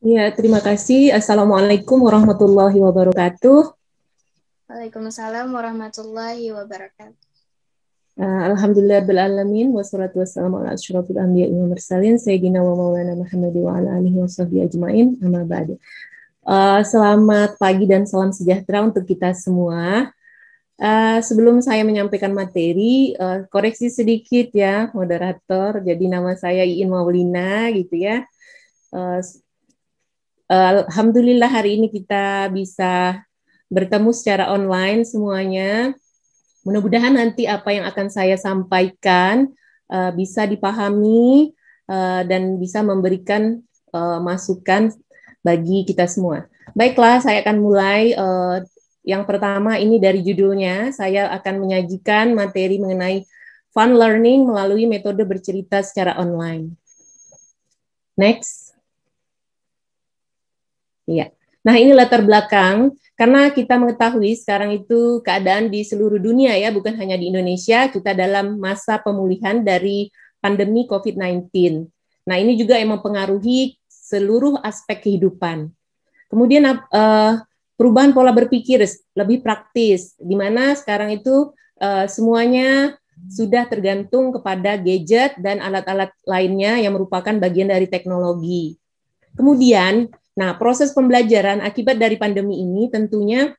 Ya, terima kasih. Assalamualaikum warahmatullahi wabarakatuh. Waalaikumsalam warahmatullahi wabarakatuh. Alhamdulillah bil alamin wassalatu wassalamu ala asyrofil anbiya'i wal mursalin sayyidina wa maulana Muhammad wa ala alihi washabbihi ajmain. Amma ba'du. Selamat pagi dan salam sejahtera untuk kita semua. Sebelum saya menyampaikan materi, koreksi sedikit ya, moderator. Jadi nama saya Iin Maulina gitu ya. Uh, Alhamdulillah hari ini kita bisa bertemu secara online semuanya. Mudah-mudahan nanti apa yang akan saya sampaikan bisa dipahami dan bisa memberikan masukan bagi kita semua. Baiklah, saya akan mulai. Yang pertama ini dari judulnya, saya akan menyajikan materi mengenai fun learning melalui metode bercerita secara online. Next. Iya. Nah, ini latar belakang karena kita mengetahui sekarang itu keadaan di seluruh dunia ya, bukan hanya di Indonesia, kita dalam masa pemulihan dari pandemi COVID-19. Nah, ini juga yang mempengaruhi seluruh aspek kehidupan. Kemudian perubahan pola berpikir lebih praktis, di mana sekarang itu semuanya sudah tergantung kepada gadget dan alat-alat lainnya yang merupakan bagian dari teknologi. Kemudian, nah proses pembelajaran akibat dari pandemi ini tentunya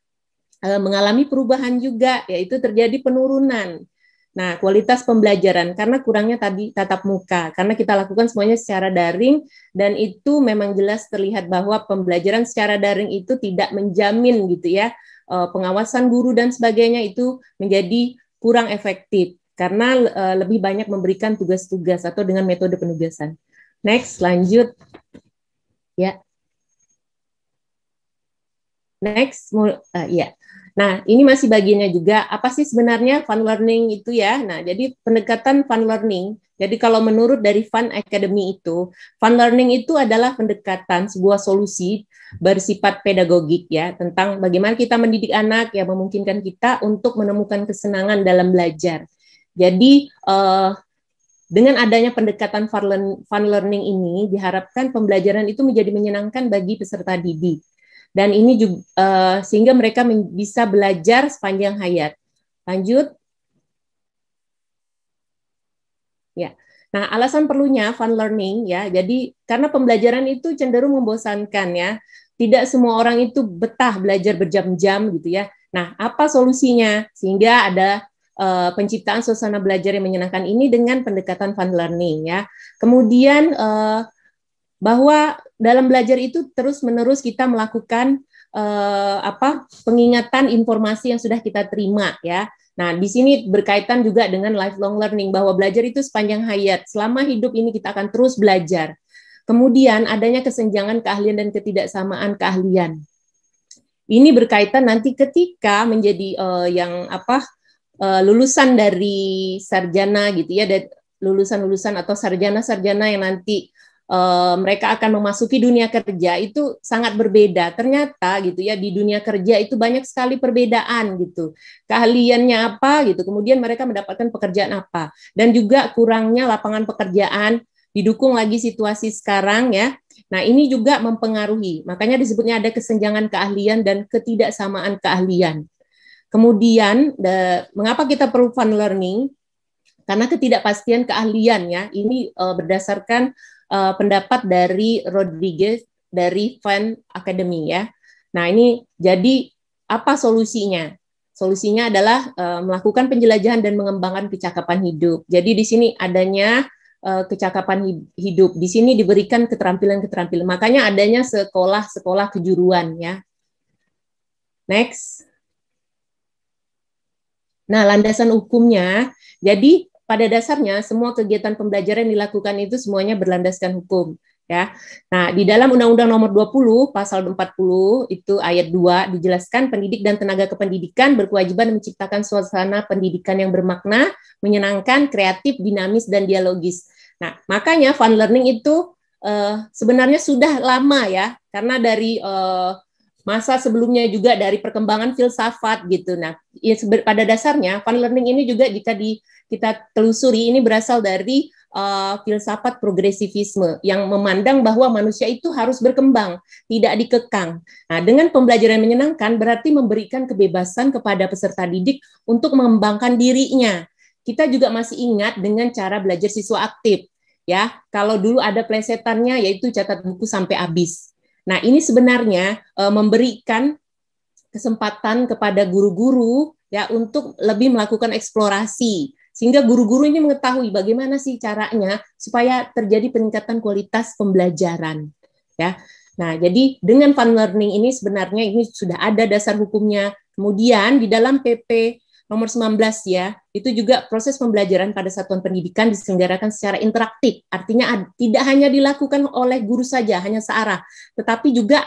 mengalami perubahan juga, yaitu terjadi penurunan. Nah, kualitas pembelajaran karena kurangnya tadi tatap muka, karena kita lakukan semuanya secara daring dan itu memang jelas terlihat bahwa pembelajaran secara daring itu tidak menjamin gitu ya, pengawasan guru dan sebagainya itu menjadi kurang efektif karena lebih banyak memberikan tugas-tugas atau dengan metode penugasan. Next, lanjut ya. Next, ya. Nah, ini masih bagiannya juga. Apa sih sebenarnya fun learning itu ya? Nah, jadi pendekatan fun learning. Jadi kalau menurut dari Fun Academy itu, fun learning itu adalah pendekatan sebuah solusi bersifat pedagogik ya tentang bagaimana kita mendidik anak yang memungkinkan kita untuk menemukan kesenangan dalam belajar. Jadi dengan adanya pendekatan fun learning ini diharapkan pembelajaran itu menjadi menyenangkan bagi peserta didik. Dan ini juga sehingga mereka bisa belajar sepanjang hayat. Lanjut. Ya. Nah, alasan perlunya fun learning ya. Jadi karena pembelajaran itu cenderung membosankan ya. Tidak semua orang itu betah belajar berjam-jam gitu ya. Nah, apa solusinya? Sehingga ada penciptaan suasana belajar yang menyenangkan ini dengan pendekatan fun learning ya. Kemudian bahwa dalam belajar itu terus-menerus kita melakukan pengingatan informasi yang sudah kita terima ya. Nah, di sini berkaitan juga dengan lifelong learning bahwa belajar itu sepanjang hayat. Selama hidup ini kita akan terus belajar. Kemudian adanya kesenjangan keahlian dan ketidaksamaan keahlian. Ini berkaitan nanti ketika menjadi lulusan dari sarjana gitu ya, lulusan-lulusan atau sarjana-sarjana yang nanti mereka akan memasuki dunia kerja itu sangat berbeda. Ternyata gitu ya di dunia kerja itu banyak sekali perbedaan gitu. Keahliannya apa gitu, kemudian mereka mendapatkan pekerjaan apa. Dan juga kurangnya lapangan pekerjaan didukung lagi situasi sekarang ya. Nah, ini juga mempengaruhi. Makanya disebutnya ada kesenjangan keahlian dan ketidaksamaan keahlian. Kemudian, mengapa kita perlu fun learning? Karena ketidakpastian keahlian ya. Ini berdasarkan pendapat dari Rodriguez dari Fun Academy ya. Nah, ini jadi apa solusinya? Solusinya adalah melakukan penjelajahan dan mengembangkan kecakapan hidup. Jadi di sini adanya kecakapan hidup. Di sini diberikan keterampilan-keterampilan. Makanya adanya sekolah-sekolah kejuruan ya. Next. Nah, landasan hukumnya, jadi pada dasarnya semua kegiatan pembelajaran yang dilakukan itu semuanya berlandaskan hukum. Ya. Nah, di dalam Undang-Undang Nomor 20 Pasal 40 itu ayat 2 dijelaskan pendidik dan tenaga kependidikan berkewajiban menciptakan suasana pendidikan yang bermakna, menyenangkan, kreatif, dinamis dan dialogis. Nah, makanya fun learning itu sebenarnya sudah lama ya, karena dari masa sebelumnya juga dari perkembangan filsafat gitu. Nah, ya, pada dasarnya fun learning ini juga jika kita telusuri ini berasal dari filsafat progresivisme yang memandang bahwa manusia itu harus berkembang, tidak dikekang. Nah, dengan pembelajaran menyenangkan berarti memberikan kebebasan kepada peserta didik untuk mengembangkan dirinya. Kita juga masih ingat dengan cara belajar siswa aktif. Ya, kalau dulu ada plesetannya yaitu catat buku sampai habis. Nah, ini sebenarnya memberikan kesempatan kepada guru-guru ya untuk lebih melakukan eksplorasi sehingga guru-guru ini mengetahui bagaimana sih caranya supaya terjadi peningkatan kualitas pembelajaran ya. Nah, jadi dengan fun learning ini sebenarnya ini sudah ada dasar hukumnya. Kemudian di dalam PP nomor 19 ya, itu juga proses pembelajaran pada satuan pendidikan diselenggarakan secara interaktif. Artinya tidak hanya dilakukan oleh guru saja, hanya searah, tetapi juga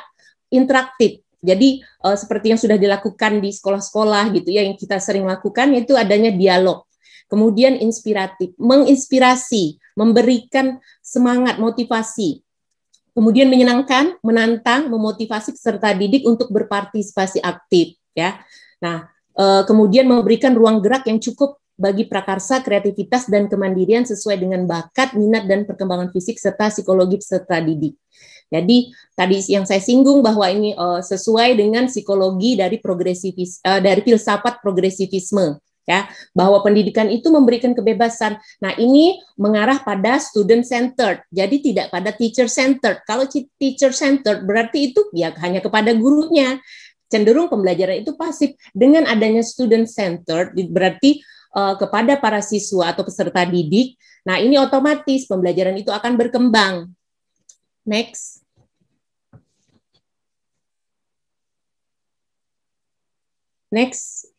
interaktif. Jadi seperti yang sudah dilakukan di sekolah-sekolah gitu ya, yang kita sering lakukan yaitu adanya dialog. Kemudian inspiratif, menginspirasi, memberikan semangat, motivasi. Kemudian menyenangkan, menantang, memotivasi peserta didik untuk berpartisipasi aktif ya. Nah, kemudian memberikan ruang gerak yang cukup bagi prakarsa, kreativitas dan kemandirian sesuai dengan bakat, minat dan perkembangan fisik serta psikologi peserta didik. Jadi tadi yang saya singgung bahwa ini sesuai dengan psikologi dari dari filsafat progresivisme ya, bahwa pendidikan itu memberikan kebebasan. Nah, ini mengarah pada student centered. Jadi tidak pada teacher centered. Kalau teacher centered berarti itu ya hanya kepada gurunya. Cenderung pembelajaran itu pasif. Dengan adanya student centered berarti kepada para siswa atau peserta didik. Nah, ini otomatis pembelajaran itu akan berkembang. Next. Next.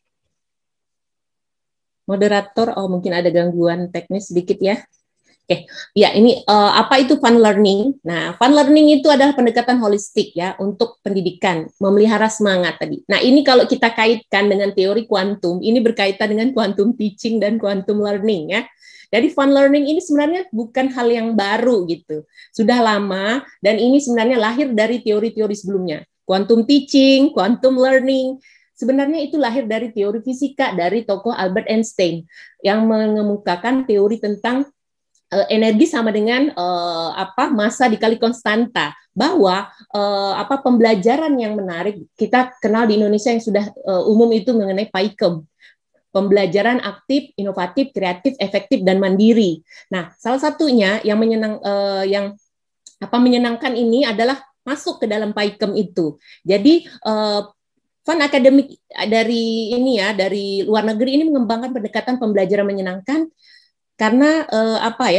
Moderator, mungkin ada gangguan teknis sedikit ya. Oke, ya ini apa itu fun learning? Nah, fun learning itu adalah pendekatan holistik ya untuk pendidikan, memelihara semangat tadi. Nah, ini kalau kita kaitkan dengan teori kuantum, ini berkaitan dengan quantum teaching dan quantum learning ya. Jadi fun learning ini sebenarnya bukan hal yang baru gitu. Sudah lama dan ini sebenarnya lahir dari teori-teori sebelumnya. Quantum teaching, quantum learning, sebenarnya itu lahir dari teori fisika dari tokoh Albert Einstein yang mengemukakan teori tentang energi sama dengan massa dikali konstanta, bahwa pembelajaran yang menarik kita kenal di Indonesia yang sudah umum itu mengenai PAIKEM. Pembelajaran aktif, inovatif, kreatif, efektif dan mandiri. Nah, salah satunya yang menyenangkan ini adalah masuk ke dalam PAIKEM itu. Jadi Fun akademik dari luar negeri ini mengembangkan pendekatan pembelajaran menyenangkan karena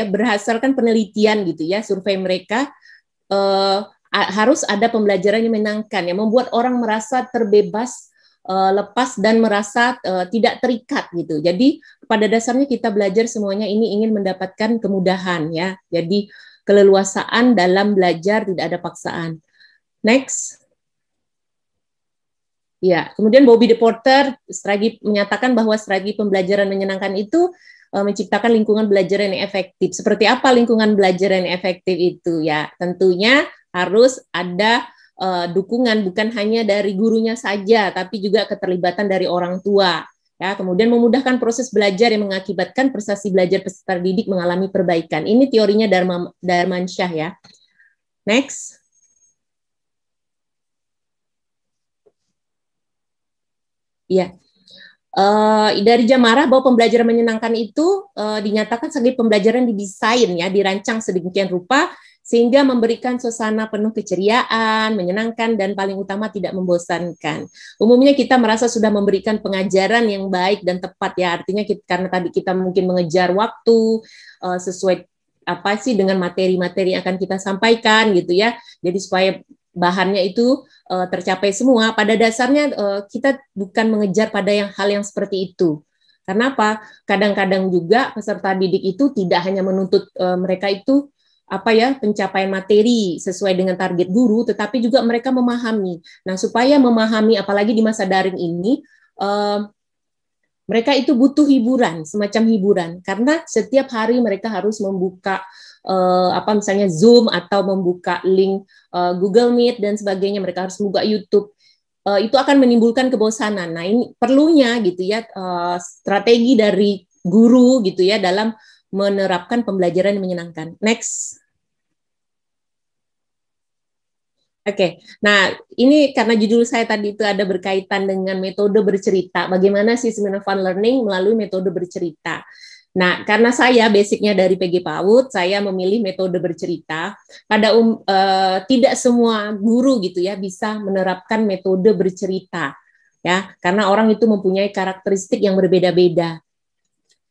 berdasarkan penelitian gitu ya, survei mereka harus ada pembelajaran yang menyenangkan yang membuat orang merasa terbebas, lepas dan merasa tidak terikat gitu. Jadi pada dasarnya kita belajar semuanya ini ingin mendapatkan kemudahan ya. Jadi keleluasaan dalam belajar, tidak ada paksaan. Next. Ya, kemudian Bobby De Porter menyatakan bahwa strategi pembelajaran menyenangkan itu menciptakan lingkungan belajar yang efektif. Seperti apa lingkungan belajar yang efektif itu? Ya, tentunya harus ada dukungan bukan hanya dari gurunya saja, tapi juga keterlibatan dari orang tua. Ya, kemudian memudahkan proses belajar yang mengakibatkan prestasi belajar peserta didik mengalami perbaikan. Ini teorinya Darmansyah ya. Next. Ya, dari Jamara bahwa pembelajaran menyenangkan itu dinyatakan sebagai pembelajaran didesain ya, dirancang sedemikian rupa sehingga memberikan suasana penuh keceriaan, menyenangkan dan paling utama tidak membosankan. Umumnya kita merasa sudah memberikan pengajaran yang baik dan tepat ya, artinya karena tadi kita mungkin mengejar waktu sesuai dengan materi-materi yang akan kita sampaikan gitu ya. Jadi supaya bahannya itu tercapai semua. Pada dasarnya kita bukan mengejar pada hal yang seperti itu. Karena apa? Kadang-kadang juga peserta didik itu tidak hanya menuntut mereka itu pencapaian materi sesuai dengan target guru, tetapi juga mereka memahami. Nah, supaya memahami, apalagi di masa daring ini, mereka itu butuh hiburan, semacam hiburan, karena setiap hari mereka harus membuka misalnya Zoom atau membuka link Google Meet dan sebagainya, mereka harus membuka YouTube. Itu akan menimbulkan kebosanan. Nah, ini perlunya gitu ya strategi dari guru gitu ya dalam menerapkan pembelajaran yang menyenangkan. Next. Oke, nah ini karena judul saya tadi itu ada berkaitan dengan metode bercerita. Bagaimana sih sebenarnya fun learning melalui metode bercerita? Nah, karena saya basicnya dari PG PAUD, saya memilih metode bercerita. Tidak semua guru gitu ya bisa menerapkan metode bercerita, ya, karena orang itu mempunyai karakteristik yang berbeda-beda.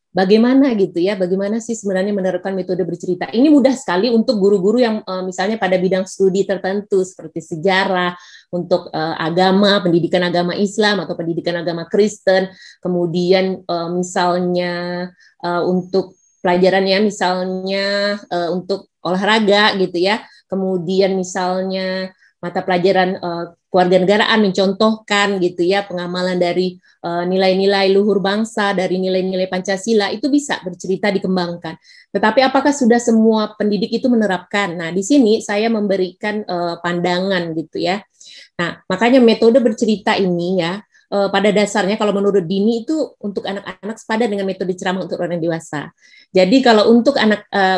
Bagaimana gitu ya, bagaimana sih sebenarnya menerapkan metode bercerita? Ini mudah sekali untuk guru-guru yang misalnya pada bidang studi tertentu seperti sejarah, untuk agama, pendidikan agama Islam atau pendidikan agama Kristen, kemudian misalnya untuk pelajarannya misalnya untuk olahraga gitu ya, kemudian misalnya mata pelajaran kewarganegaraan mencontohkan gitu ya pengamalan dari nilai-nilai luhur bangsa, dari nilai-nilai Pancasila, itu bisa bercerita dikembangkan. Tetapi apakah sudah semua pendidik itu menerapkan? Nah, di sini saya memberikan pandangan gitu ya. Nah, makanya metode bercerita ini ya, pada dasarnya kalau menurut Dini itu untuk anak-anak sepadan dengan metode ceramah untuk orang dewasa. Jadi kalau untuk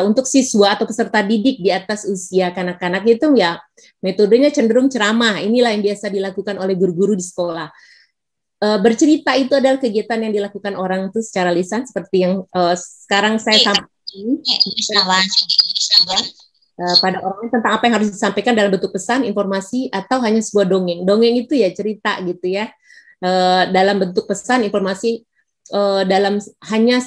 untuk siswa atau peserta didik di atas usia kanak-kanak itu ya metodenya cenderung ceramah. Inilah yang biasa dilakukan oleh guru-guru di sekolah. Bercerita itu adalah kegiatan yang dilakukan orang itu secara lisan seperti yang sekarang saya sampaikan pada orang tentang apa yang harus disampaikan dalam bentuk pesan, informasi, atau hanya sebuah dongeng. Dongeng itu ya cerita gitu ya, dalam bentuk pesan, informasi, dalam hanya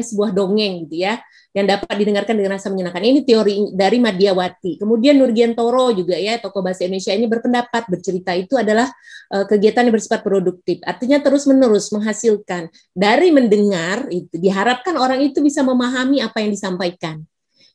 sebuah dongeng gitu ya, yang dapat didengarkan dengan rasa menyenangkan. Ini teori dari Madiawati. Kemudian Nurgiantoro juga ya, tokoh bahasa Indonesia ini berpendapat bercerita itu adalah kegiatan yang bersifat produktif. Artinya terus-menerus menghasilkan. Dari mendengar itu diharapkan orang itu bisa memahami apa yang disampaikan.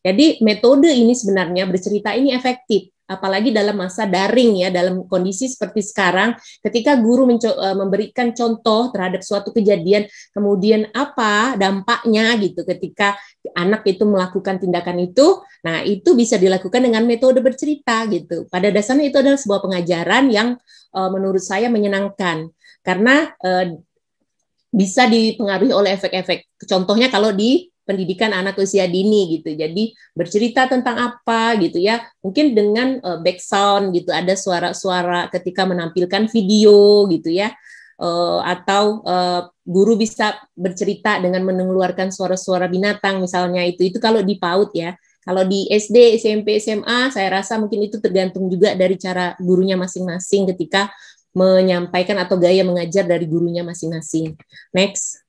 Jadi metode ini sebenarnya bercerita ini efektif, apalagi dalam masa daring ya, dalam kondisi seperti sekarang, ketika guru memberikan contoh terhadap suatu kejadian, kemudian apa dampaknya gitu ketika anak itu melakukan tindakan itu, nah itu bisa dilakukan dengan metode bercerita gitu. Pada dasarnya itu adalah sebuah pengajaran yang menurut saya menyenangkan, karena bisa dipengaruhi oleh efek-efek. Contohnya kalau di pendidikan anak usia dini gitu. Jadi bercerita tentang apa gitu ya. Mungkin dengan back sound gitu, ada suara-suara ketika menampilkan video gitu ya. Atau guru bisa bercerita dengan mengeluarkan suara-suara binatang misalnya itu kalau di PAUD ya. Kalau di SD, SMP, SMA saya rasa mungkin itu tergantung juga dari cara gurunya masing-masing ketika menyampaikan atau gaya mengajar dari gurunya masing-masing. Next.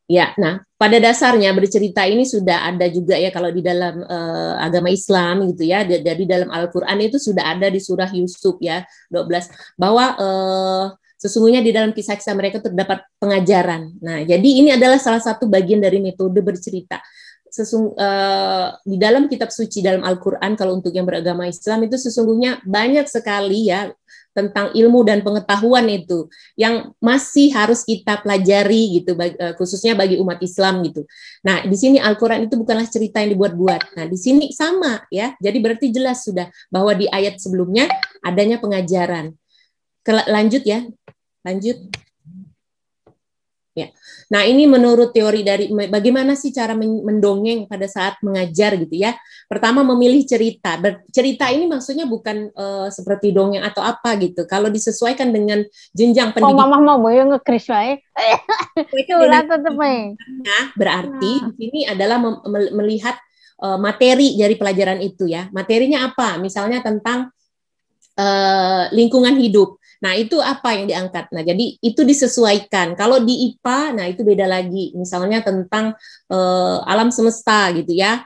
Ya, nah pada dasarnya bercerita ini sudah ada juga ya kalau di dalam agama Islam gitu ya, dari dalam Al-Qur'an itu sudah ada di surah Yusuf ya 12 bahwa sesungguhnya di dalam kisah-kisah mereka terdapat pengajaran. Nah, jadi ini adalah salah satu bagian dari metode bercerita. Di dalam kitab suci dalam Al-Qur'an kalau untuk yang beragama Islam itu sesungguhnya banyak sekali ya tentang ilmu dan pengetahuan itu yang masih harus kita pelajari gitu, khususnya bagi umat Islam gitu. Nah, di sini Al-Qur'an itu bukanlah cerita yang dibuat-buat. Nah, di sini sama ya. Jadi berarti jelas sudah bahwa di ayat sebelumnya adanya pengajaran. Lanjut ya. Lanjut. Ya. Nah, ini menurut teori dari bagaimana sih cara mendongeng pada saat mengajar gitu ya. Pertama memilih cerita. Cerita ini maksudnya bukan seperti dongeng atau apa gitu. Kalau disesuaikan dengan jenjang pendidikan. Mama mau boyo ngekris wae. Berarti di sini adalah melihat materi dari pelajaran itu ya. Materinya apa? Misalnya tentang lingkungan hidup. Nah, itu apa yang diangkat? Nah, jadi itu disesuaikan. Kalau di IPA, nah itu beda lagi. Misalnya tentang alam semesta gitu ya.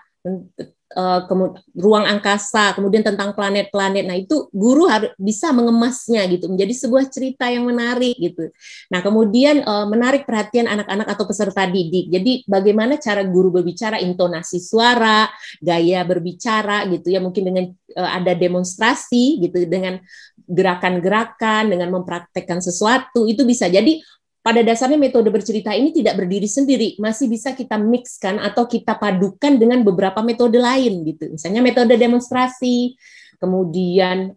Ruang angkasa, kemudian tentang planet-planet. Nah, itu guru harus bisa mengemasnya gitu menjadi sebuah cerita yang menarik gitu. Nah, kemudian menarik perhatian anak-anak atau peserta didik. Jadi, bagaimana cara guru berbicara, intonasi suara, gaya berbicara gitu ya, mungkin dengan ada demonstrasi gitu dengan gerakan-gerakan, dengan mempraktekkan sesuatu, itu bisa. Jadi pada dasarnya metode bercerita ini tidak berdiri sendiri, masih bisa kita mixkan atau kita padukan dengan beberapa metode lain gitu. Misalnya metode demonstrasi, kemudian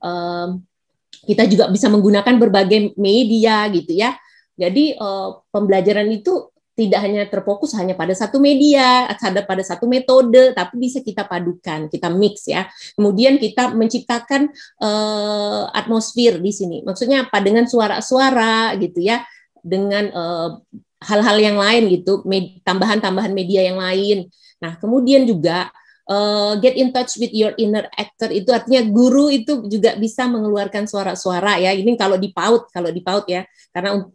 kita juga bisa menggunakan berbagai media gitu ya. Jadi pembelajaran itu tidak hanya terfokus hanya pada satu media, pada satu metode, tapi bisa kita padukan, kita mix ya. Kemudian kita menciptakan atmosfer di sini. Maksudnya apa? Dengan suara-suara gitu ya, dengan hal-hal yang lain gitu, tambahan-tambahan media yang lain. Nah, kemudian juga get in touch with your inner actor, itu artinya guru itu juga bisa mengeluarkan suara-suara ya. Ini kalau di PAUD ya, karena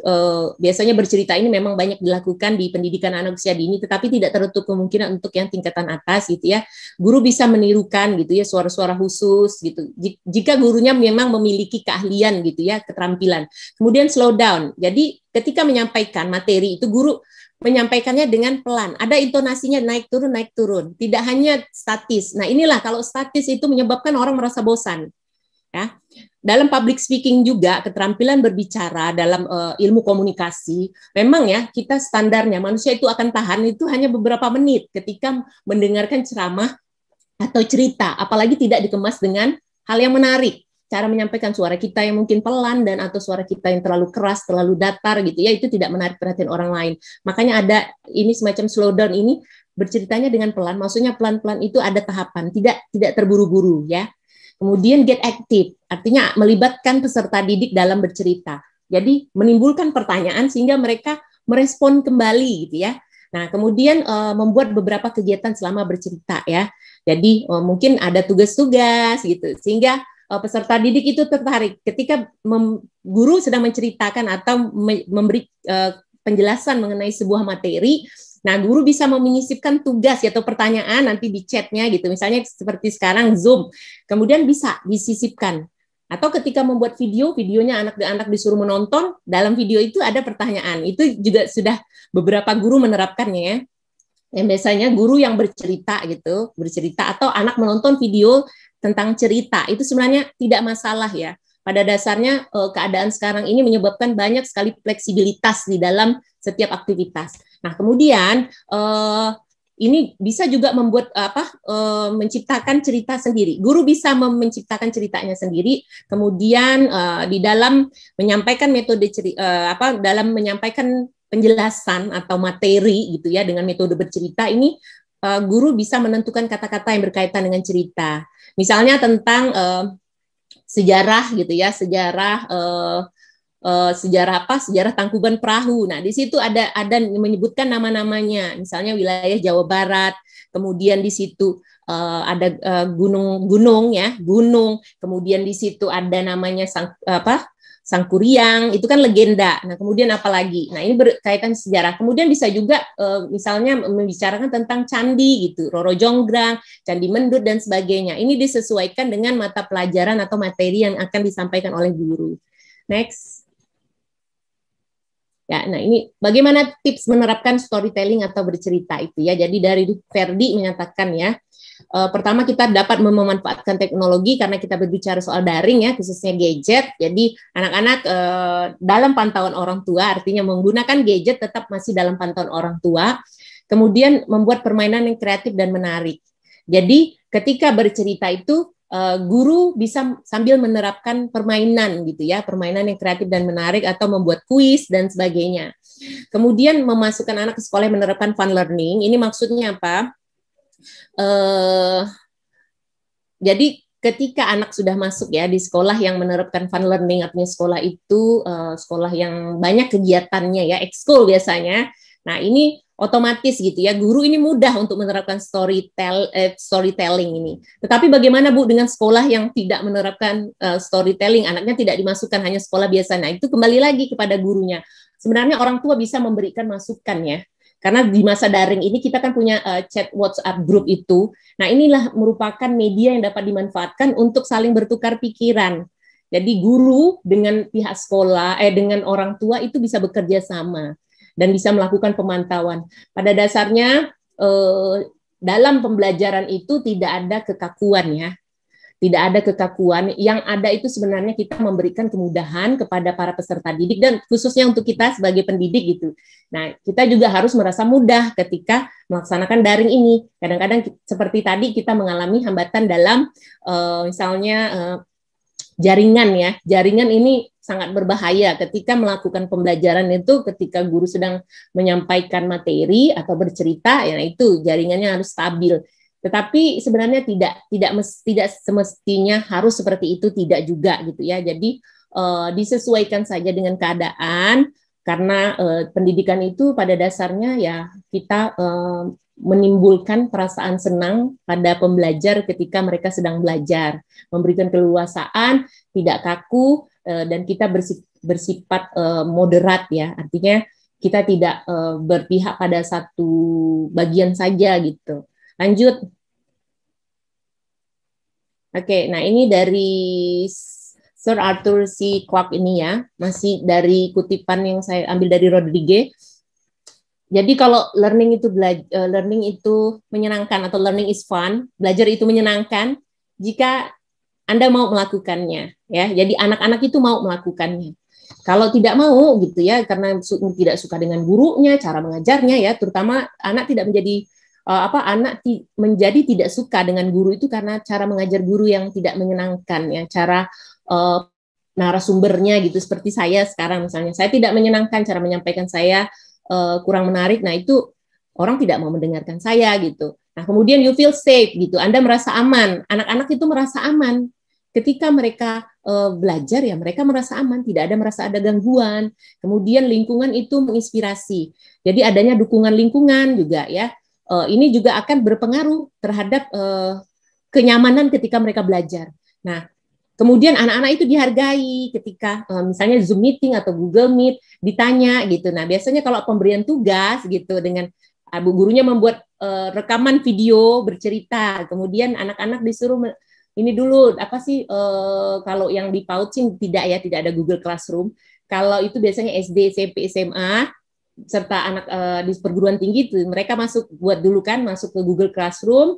biasanya bercerita ini memang banyak dilakukan di pendidikan anak usia dini, tetapi tidak tertutup kemungkinan untuk yang tingkatan atas gitu ya. Guru bisa menirukan gitu ya suara-suara khusus gitu. Jika gurunya memang memiliki keahlian gitu ya, keterampilan. Kemudian slow down. Jadi ketika menyampaikan materi itu guru menyampaikannya dengan pelan. Ada intonasinya naik turun. Tidak hanya statis. Nah, inilah kalau statis itu menyebabkan orang merasa bosan. Ya. Dalam public speaking juga keterampilan berbicara dalam ilmu komunikasi, memang ya kita standarnya manusia itu akan tahan itu hanya beberapa menit ketika mendengarkan ceramah atau cerita, apalagi tidak dikemas dengan hal yang menarik. Cara menyampaikan suara kita yang mungkin pelan dan atau suara kita yang terlalu keras, terlalu datar gitu ya, itu tidak menarik perhatian orang lain. Makanya ada ini semacam slowdown ini, berceritanya dengan pelan, maksudnya pelan-pelan itu ada tahapan, tidak terburu-buru ya. Kemudian get active, artinya melibatkan peserta didik dalam bercerita. Jadi menimbulkan pertanyaan sehingga mereka merespon kembali gitu ya. Nah, kemudian membuat beberapa kegiatan selama bercerita ya. Jadi mungkin ada tugas-tugas gitu sehingga peserta didik itu tertarik ketika guru sedang menceritakan atau memberi penjelasan mengenai sebuah materi. Nah, guru bisa menyisipkan tugas atau pertanyaan nanti di chatnya gitu. Misalnya seperti sekarang Zoom, kemudian bisa disisipkan. Atau ketika membuat videonya anak-anak disuruh menonton, dalam video itu ada pertanyaan. Itu juga sudah beberapa guru menerapkannya ya. Yang biasanya guru yang bercerita atau anak menonton video tentang cerita, itu sebenarnya tidak masalah ya. Pada dasarnya keadaan sekarang ini menyebabkan banyak sekali fleksibilitas di dalam setiap aktivitas. Nah, kemudian ini bisa juga membuat menciptakan cerita sendiri. Guru bisa menciptakan ceritanya sendiri. Kemudian di dalam menyampaikan metode dalam menyampaikan penjelasan atau materi gitu ya dengan metode bercerita ini guru bisa menentukan kata-kata yang berkaitan dengan cerita. Misalnya tentang sejarah gitu ya, sejarah Tangkuban Perahu. Nah, di situ ada menyebutkan nama-namanya. Misalnya wilayah Jawa Barat, kemudian di situ ada gunung. Kemudian di situ ada namanya Sangkuriang, itu kan legenda. Nah, kemudian apa lagi? Nah, ini berkaitan sejarah. Kemudian bisa juga misalnya membicarakan tentang candi gitu, Roro Jonggrang, Candi Mendut dan sebagainya. Ini disesuaikan dengan mata pelajaran atau materi yang akan disampaikan oleh guru. Next. Ya, nah ini bagaimana tips menerapkan storytelling atau bercerita itu ya. Jadi dari Ferdi menyatakan ya, pertama kita dapat memanfaatkan teknologi karena kita berbicara soal daring ya, khususnya gadget. Jadi anak-anak dalam pantauan orang tua, artinya menggunakan gadget tetap masih dalam pantauan orang tua. Kemudian membuat permainan yang kreatif dan menarik. Jadi ketika bercerita itu guru bisa sambil menerapkan permainan gitu ya, permainan yang kreatif dan menarik atau membuat kuis dan sebagainya. Kemudian memasukkan anak ke sekolah yang menerapkan fun learning. Ini maksudnya apa? Jadi ketika anak sudah masuk ya di sekolah yang menerapkan fun learning, artinya sekolah itu sekolah yang banyak kegiatannya ya, ekskul biasanya. Nah, ini otomatis gitu ya, guru ini mudah untuk menerapkan storytelling ini. Tetapi bagaimana Bu dengan sekolah yang tidak menerapkan storytelling, anaknya tidak dimasukkan hanya sekolah biasa. Nah, itu kembali lagi kepada gurunya. Sebenarnya orang tua bisa memberikan masukan ya. Karena di masa daring ini kita kan punya chat WhatsApp group itu. Nah, inilah merupakan media yang dapat dimanfaatkan untuk saling bertukar pikiran. Jadi guru dengan pihak sekolah, dengan orang tua itu bisa bekerja sama dan bisa melakukan pemantauan. Pada dasarnya dalam pembelajaran itu tidak ada kekakuan ya. Tidak ada kekakuan, yang ada itu sebenarnya kita memberikan kemudahan kepada para peserta didik dan khususnya untuk kita sebagai pendidik gitu. Nah, kita juga harus merasa mudah ketika melaksanakan daring ini. Kadang-kadang seperti tadi kita mengalami hambatan dalam misalnya jaringan ya. Jaringan ini sangat berbahaya ketika melakukan pembelajaran itu, ketika guru sedang menyampaikan materi atau bercerita, ya itu jaringannya harus stabil. Tetapi sebenarnya tidak semestinya harus seperti itu, tidak juga gitu ya. Jadi disesuaikan saja dengan keadaan, karena pendidikan itu pada dasarnya ya kita menimbulkan perasaan senang pada pembelajar ketika mereka sedang belajar, memberikan keleluasaan, tidak kaku, dan kita bersifat moderat ya, artinya kita tidak berpihak pada satu bagian saja gitu. Lanjut. Oke, nah ini dari Sir Arthur C. Clarke ini ya, masih dari kutipan yang saya ambil dari Rodriguez. Jadi kalau learning itu menyenangkan atau learning is fun, belajar itu menyenangkan jika Anda mau melakukannya ya. Jadi anak-anak itu mau melakukannya. Kalau tidak mau gitu ya, karena tidak suka dengan gurunya, cara mengajarnya ya, terutama anak tidak menjadi menjadi tidak suka dengan guru itu karena cara mengajar guru yang tidak menyenangkan ya, cara narasumbernya gitu, seperti saya sekarang misalnya, saya tidak menyenangkan cara menyampaikan saya, kurang menarik, nah itu orang tidak mau mendengarkan saya gitu. Nah kemudian you feel safe gitu, Anda merasa aman, anak-anak itu merasa aman ketika mereka belajar ya, mereka merasa aman, tidak ada merasa ada gangguan. Kemudian lingkungan itu menginspirasi, jadi adanya dukungan lingkungan juga ya, ini juga akan berpengaruh terhadap kenyamanan ketika mereka belajar. Nah kemudian anak-anak itu dihargai ketika misalnya Zoom meeting atau Google Meet ditanya gitu. Nah, biasanya kalau pemberian tugas gitu dengan bu gurunya membuat rekaman video bercerita, kemudian anak-anak disuruh ini dulu apa sih kalau yang di PAUD sih tidak ya, tidak ada Google Classroom. Kalau itu biasanya SD, SMP, SMA serta anak di perguruan tinggi itu mereka masuk ke Google Classroom.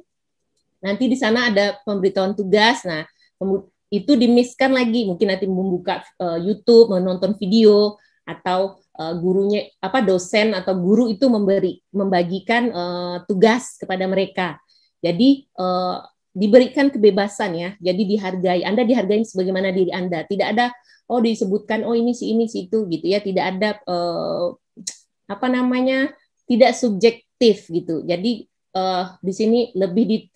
Nanti di sana ada pemberitahuan tugas. Nah, itu dimiskan lagi, mungkin nanti membuka YouTube, menonton video, atau gurunya dosen atau guru itu membagikan tugas kepada mereka. Jadi diberikan kebebasan ya, jadi dihargai. Anda dihargai sebagaimana diri Anda. Tidak ada disebutkan ini si itu gitu ya, tidak ada tidak subjektif gitu. Jadi di sini lebih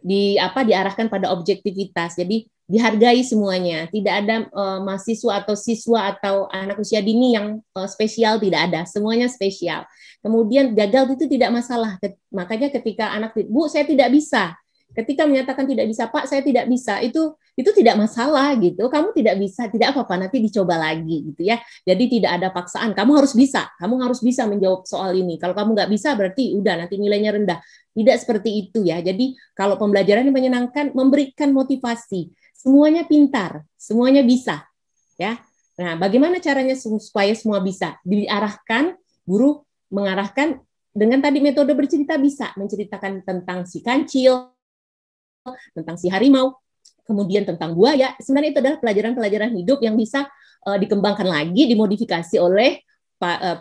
diarahkan pada objektivitas. Jadi dihargai semuanya. Tidak ada mahasiswa atau siswa atau anak usia dini yang spesial, tidak ada. Semuanya spesial. Kemudian gagal itu tidak masalah. Makanya ketika anak, Bu, saya tidak bisa. Ketika menyatakan tidak bisa, Pak, saya tidak bisa. Itu tidak masalah gitu. Kamu tidak bisa, tidak apa-apa, nanti dicoba lagi gitu ya. Jadi tidak ada paksaan. Kamu harus bisa. Kamu harus bisa menjawab soal ini. Kalau kamu nggak bisa, berarti udah nanti nilainya rendah. Tidak seperti itu ya. Jadi kalau pembelajaran yang menyenangkan, memberikan motivasi. Semuanya pintar, semuanya bisa. Ya. Nah, bagaimana caranya supaya semua bisa? Diarahkan, guru mengarahkan dengan tadi metode bercerita, bisa menceritakan tentang si kancil, tentang si harimau, kemudian tentang buaya. Sebenarnya itu adalah pelajaran-pelajaran hidup yang bisa dikembangkan lagi, dimodifikasi oleh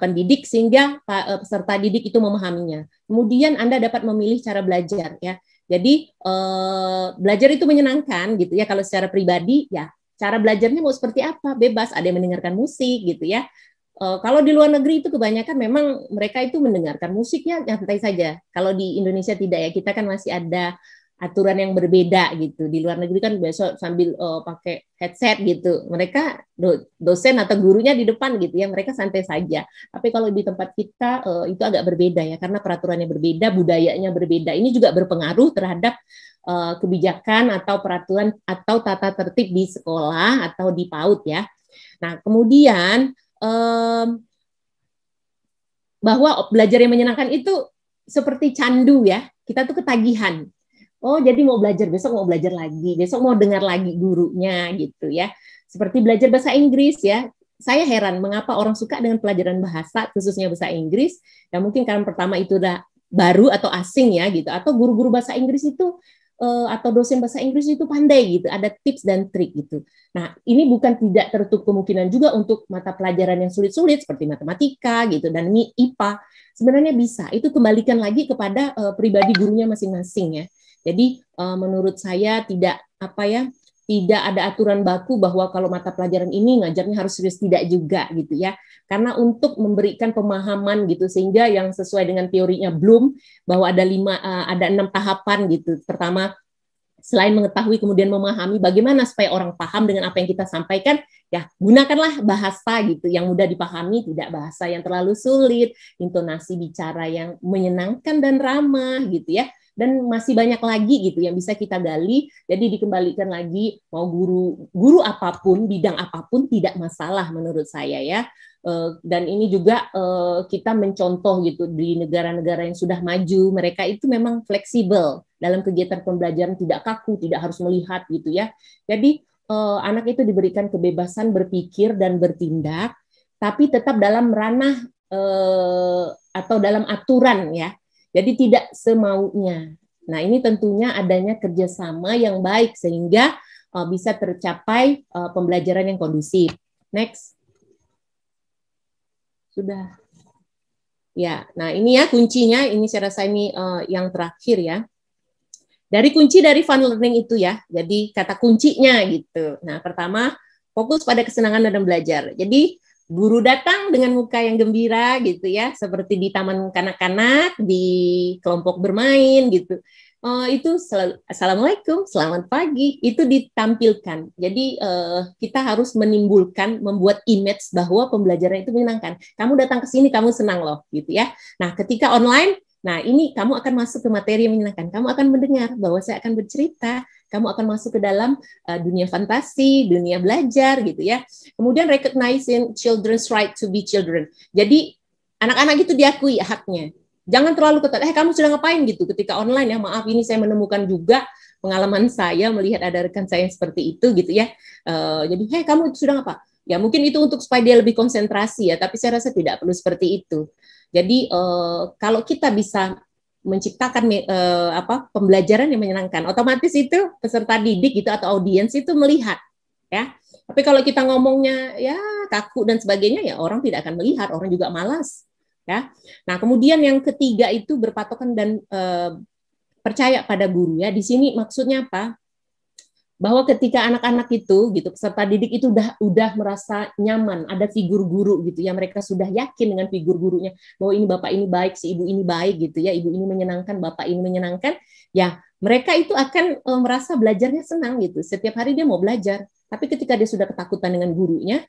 pendidik sehingga peserta didik itu memahaminya. Kemudian Anda dapat memilih cara belajar ya. Jadi belajar itu menyenangkan gitu ya. Kalau secara pribadi ya, cara belajarnya mau seperti apa? Bebas, ada yang mendengarkan musik gitu ya. Kalau di luar negeri itu kebanyakan memang mereka itu mendengarkan musiknya nyantai saja. Kalau di Indonesia tidak ya, kita kan masih ada aturan yang berbeda gitu. Di luar negeri kan besok sambil pakai headset gitu. Mereka dosen atau gurunya di depan gitu ya, mereka santai saja. Tapi kalau di tempat kita itu agak berbeda ya, karena peraturannya berbeda, budayanya berbeda. Ini juga berpengaruh terhadap kebijakan atau peraturan atau tata tertib di sekolah atau di PAUD ya. Nah, kemudian bahwa belajar yang menyenangkan itu seperti candu ya. Kita tuh ketagihan. Oh, jadi mau belajar, besok mau belajar lagi, besok mau dengar lagi gurunya gitu ya. Seperti belajar bahasa Inggris ya. Saya heran mengapa orang suka dengan pelajaran bahasa, khususnya bahasa Inggris. Ya mungkin karena pertama itu udah baru atau asing ya gitu. Atau guru-guru bahasa Inggris itu atau dosen bahasa Inggris itu pandai gitu, ada tips dan trik gitu. Nah, ini bukan tidak tertutup kemungkinan juga untuk mata pelajaran yang sulit-sulit seperti matematika gitu dan IPA. Sebenarnya bisa. Itu kembalikan lagi kepada pribadi gurunya masing-masing ya. Jadi menurut saya tidak tidak ada aturan baku bahwa kalau mata pelajaran ini ngajarnya harus serius, tidak juga gitu ya. Karena untuk memberikan pemahaman gitu sehingga yang sesuai dengan teorinya Bloom bahwa ada 6 tahapan gitu. Pertama, selain mengetahui kemudian memahami bagaimana supaya orang paham dengan apa yang kita sampaikan, ya gunakanlah bahasa gitu yang mudah dipahami, tidak bahasa yang terlalu sulit, intonasi bicara yang menyenangkan dan ramah gitu ya. Dan masih banyak lagi gitu yang bisa kita gali. Jadi dikembalikan lagi, mau guru apapun, bidang apapun tidak masalah menurut saya ya. Dan ini juga kita mencontoh gitu di negara-negara yang sudah maju, mereka itu memang fleksibel dalam kegiatan pembelajaran, tidak kaku, tidak harus melihat gitu ya. Jadi anak itu diberikan kebebasan berpikir dan bertindak, tapi tetap dalam ranah atau dalam aturan ya. Jadi tidak semaunya. Nah ini tentunya adanya kerjasama yang baik sehingga bisa tercapai pembelajaran yang kondusif. Next. Sudah. Ya, nah ini ya kuncinya. Ini saya rasa ini yang terakhir ya. Dari kunci dari fun learning itu ya. Jadi kata kuncinya gitu. Nah pertama fokus pada kesenangan dalam belajar. Jadi guru datang dengan muka yang gembira gitu ya, seperti di taman kanak-kanak, di kelompok bermain gitu. Itu assalamualaikum, selamat pagi, itu ditampilkan. Jadi kita harus membuat image bahwa pembelajaran itu menyenangkan. Kamu datang ke sini, kamu senang loh, gitu ya. Nah, ketika online, nah ini kamu akan masuk ke materi yang menyenangkan. Kamu akan mendengar bahwa saya akan bercerita. Kamu akan masuk ke dalam dunia fantasi, dunia belajar gitu ya. Kemudian recognizing children's right to be children. Jadi anak-anak itu diakui haknya. Jangan terlalu ketat. Kamu sudah ngapain gitu ketika online ya? Maaf, ini saya menemukan juga pengalaman saya melihat ada rekan saya yang seperti itu gitu ya. Jadi, kamu itu sudah apa? Ya mungkin itu untuk supaya dia lebih konsentrasi ya. Tapi saya rasa tidak perlu seperti itu. Jadi kalau kita bisa menciptakan pembelajaran yang menyenangkan, otomatis itu peserta didik gitu atau audiens itu melihat ya. Tapi kalau kita ngomongnya ya kaku dan sebagainya ya orang tidak akan melihat, orang juga malas ya. Nah, kemudian yang ketiga itu berpatokan dan percaya pada guru ya. Di sini maksudnya apa? Bahwa ketika anak-anak itu gitu peserta didik itu udah merasa nyaman, ada figur guru gitu ya, mereka sudah yakin dengan figur gurunya bahwa ini bapak ini baik, si ibu ini baik gitu ya, ibu ini menyenangkan, bapak ini menyenangkan, ya mereka itu akan merasa belajarnya senang gitu, setiap hari dia mau belajar. Tapi ketika dia sudah ketakutan dengan gurunya,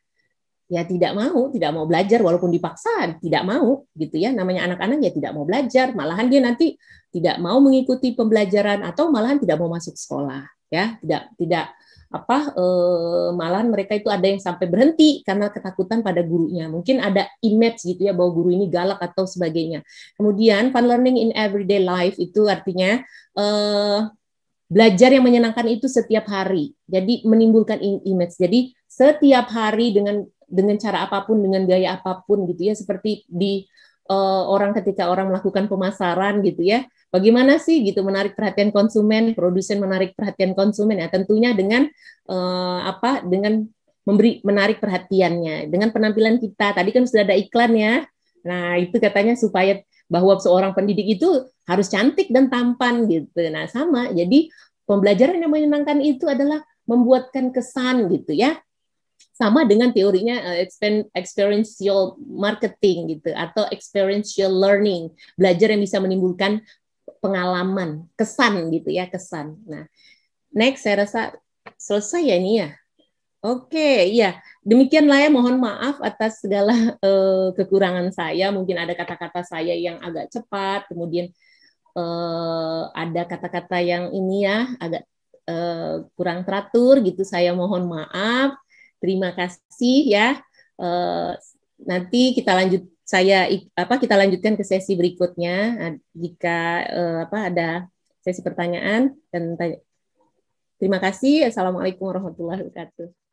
ya tidak mau belajar walaupun dipaksa, tidak mau gitu ya, namanya anak-anak ya tidak mau belajar, malahan dia nanti tidak mau mengikuti pembelajaran atau malahan tidak mau masuk sekolah ya, tidak malahan mereka itu ada yang sampai berhenti karena ketakutan pada gurunya, mungkin ada image gitu ya bahwa guru ini galak atau sebagainya. Kemudian fun learning in everyday life itu artinya belajar yang menyenangkan itu setiap hari, jadi menimbulkan image, jadi setiap hari dengan cara apapun, dengan gaya apapun gitu ya, seperti di orang ketika orang melakukan pemasaran gitu ya, bagaimana sih gitu menarik perhatian konsumen, produsen menarik perhatian konsumen ya tentunya dengan dengan menarik perhatiannya dengan penampilan kita. Tadi kan sudah ada iklan ya. Nah, itu katanya supaya bahwa seorang pendidik itu harus cantik dan tampan gitu. Nah, sama. Jadi pembelajaran yang menyenangkan itu adalah membuatkan kesan gitu ya. Sama dengan teorinya experiential marketing gitu atau experiential learning, belajar yang bisa menimbulkan pengalaman, kesan gitu ya, kesan. Nah, next saya rasa selesai ya ini ya. Oke, ya. Demikianlah ya, mohon maaf atas segala kekurangan saya. Mungkin ada kata-kata saya yang agak cepat, kemudian ada kata-kata yang ini ya agak kurang teratur gitu. Saya mohon maaf. Terima kasih ya. Nanti kita lanjutkan ke sesi berikutnya jika ada sesi pertanyaan dan terima kasih. Assalamualaikum warahmatullahi wabarakatuh.